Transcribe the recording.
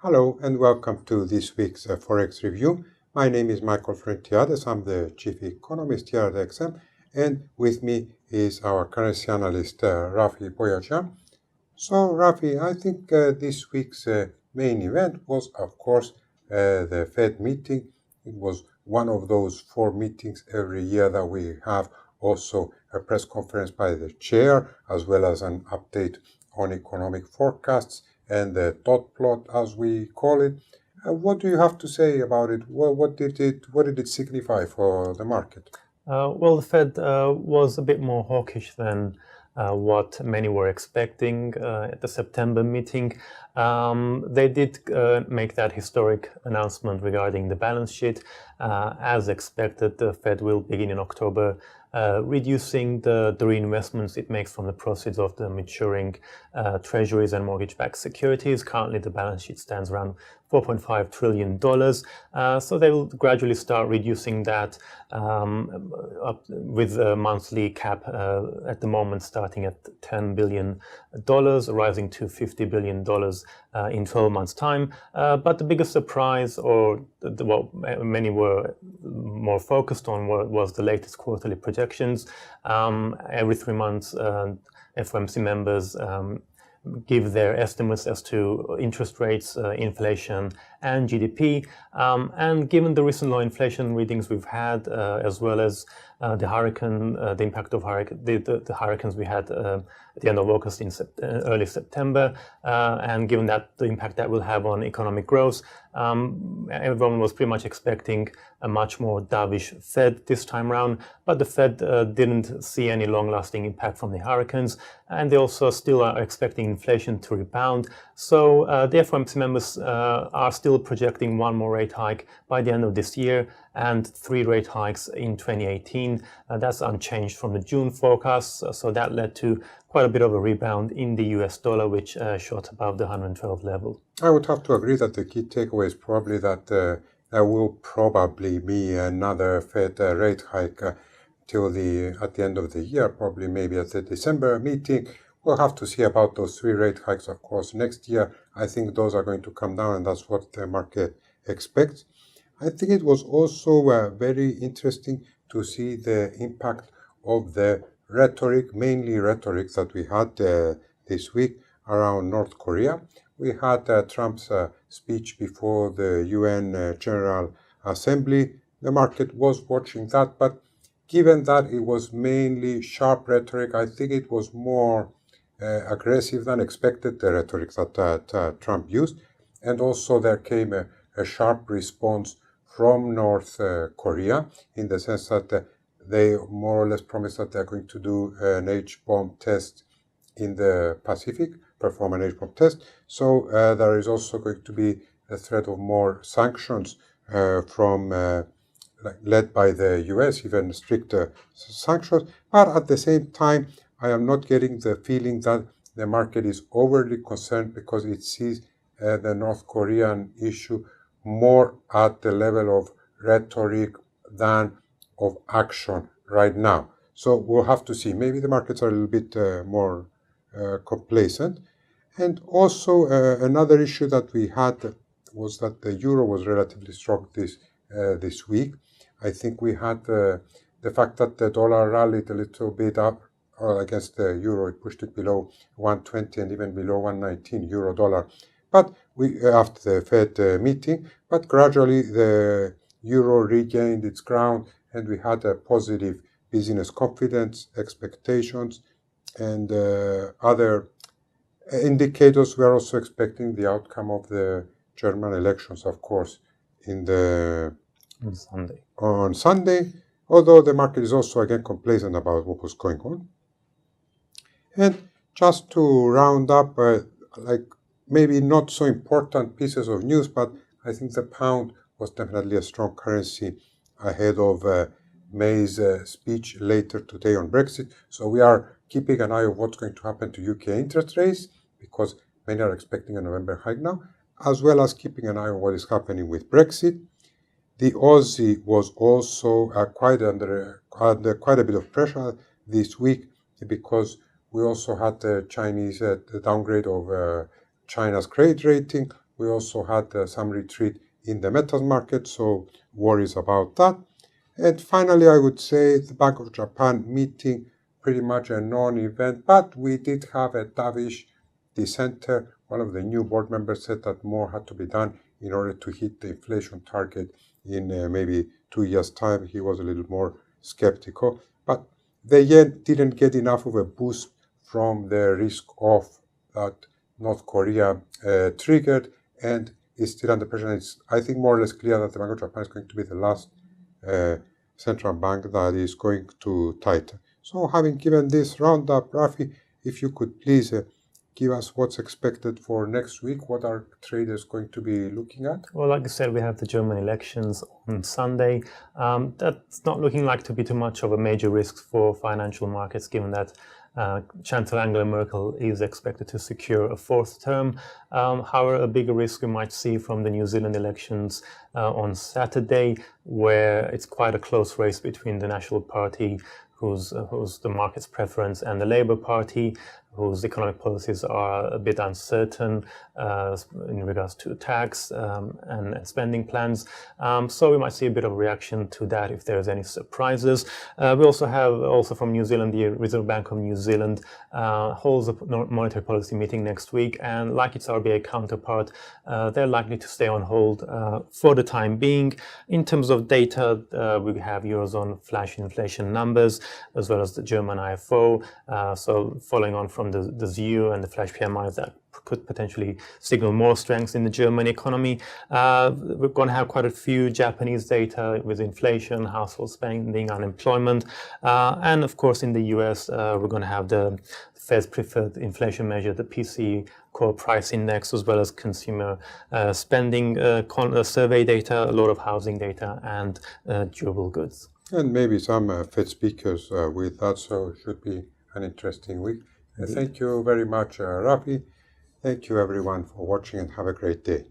Hello and welcome to this week's Forex Review. My name is Michael Frentiades. I'm the Chief Economist here at XM, and with me is our currency analyst Rafi Boyajan. So Rafi, I think this week's main event was, of course, the Fed meeting. It was one of those 4 meetings every year that we have, also a press conference by the chair, as well as an update on economic forecasts and the dot plot, as we call it. What do you have to say about it? What did it signify for the market? Well, the Fed was a bit more hawkish than what many were expecting at the September meeting. They did make that historic announcement regarding the balance sheet. As expected, the Fed will begin in October reducing the reinvestments it makes from the proceeds of the maturing treasuries and mortgage-backed securities. Currently, the balance sheet stands around $4.5 trillion. So they will gradually start reducing that up with a monthly cap at the moment starting at $10 billion, rising to $50 billion in 12 months' time. But the biggest surprise, or what many were more focused on, was the latest quarterly projections. Every 3 months, FOMC members give their estimates as to interest rates, inflation, and GDP. And given the recent low inflation readings we've had, as well as the hurricane, the impact of the hurricanes we had at the end of August in early September, and given that the impact that will have on economic growth, everyone was pretty much expecting a much more dovish Fed this time around. But the Fed didn't see any long-lasting impact from the hurricanes, and they also still are expecting inflation to rebound. So the FOMC members are still projecting 1 more rate hike by the end of this year and 3 rate hikes in 2018. That's unchanged from the June forecast. So that led to quite a bit of a rebound in the US dollar, which shot above the 112 level. I would have to agree that the key takeaway is probably that there will probably be another Fed rate hike till at the end of the year, probably maybe at the December meeting. We'll have to see about those 3 rate hikes, of course, next year. I think those are going to come down, and that's what the market expects. I think it was also very interesting to see the impact of the rhetoric, mainly rhetoric that we had this week around North Korea. We had Trump's speech before the UN General Assembly. The market was watching that, but given that it was mainly sharp rhetoric, I think it was more aggressive than expected, the rhetoric that Trump used. And also there came a sharp response from North Korea, in the sense that they more or less promised that they're going to do an H-bomb test in the Pacific, perform an H-bomb test. So there is also going to be a threat of more sanctions led by the US, even stricter sanctions. But at the same time, I am not getting the feeling that the market is overly concerned, because it sees the North Korean issue more at the level of rhetoric than of action right now. So we'll have to see. Maybe the markets are a little bit more complacent. And also another issue that we had was that the euro was relatively strong this week. I think we had the fact that the dollar rallied a little bit up against the euro. It pushed it below 120 and even below 119 euro dollar. But after the Fed meeting, but gradually the euro regained its ground, and we had a positive business confidence, expectations, and other indicators. We are also expecting the outcome of the German elections, of course, on Sunday, although the market is also again complacent about what was going on. And just to round up, maybe not so important pieces of news, but I think the pound was definitely a strong currency ahead of May's speech later today on Brexit. So we are keeping an eye on what's going to happen to UK interest rates, because many are expecting a November hike now, as well as keeping an eye on what is happening with Brexit. The Aussie was also quite under quite a bit of pressure this week, because We also had the Chinese the downgrade of China's credit rating. We also had some retreat in the metals market, so worries about that. And finally, I would say the Bank of Japan meeting, pretty much a non-event, but we did have a dovish dissenter. One of the new board members said that more had to be done in order to hit the inflation target in maybe 2 years' time. He was a little more skeptical, but the yen didn't get enough of a boost from the risk of that North Korea triggered and is still under pressure. It's, I think, more or less clear that the Bank of Japan is going to be the last central bank that is going to tighten. So having given this roundup, Rafi, if you could please give us what's expected for next week. What are traders going to be looking at? Well, like I said, we have the German elections on Sunday. That's not looking like to be too much of a major risk for financial markets, given that Chancellor Angela Merkel is expected to secure a fourth term. However, a bigger risk we might see from the New Zealand elections on Saturday, where it's quite a close race between the National Party, who's the market's preference, and the Labour Party, whose economic policies are a bit uncertain in regards to tax and spending plans. So we might see a bit of reaction to that if there's any surprises. We also have, from New Zealand, the Reserve Bank of New Zealand holds a monetary policy meeting next week, and like its RBA counterpart, they're likely to stay on hold for the time being. In terms of data, we have Eurozone flash inflation numbers, as well as the German IFO. So following on from the ZEW and the flash PMIs that could potentially signal more strength in the German economy. We're going to have quite a few Japanese data with inflation, household spending, unemployment. And of course, in the US, we're going to have the Fed's preferred inflation measure, the PCE core price index, as well as consumer spending survey data, a lot of housing data, and durable goods. And maybe some Fed speakers with that, so it should be an interesting week. Thank you very much, Rafi. Thank you, everyone, for watching, and have a great day.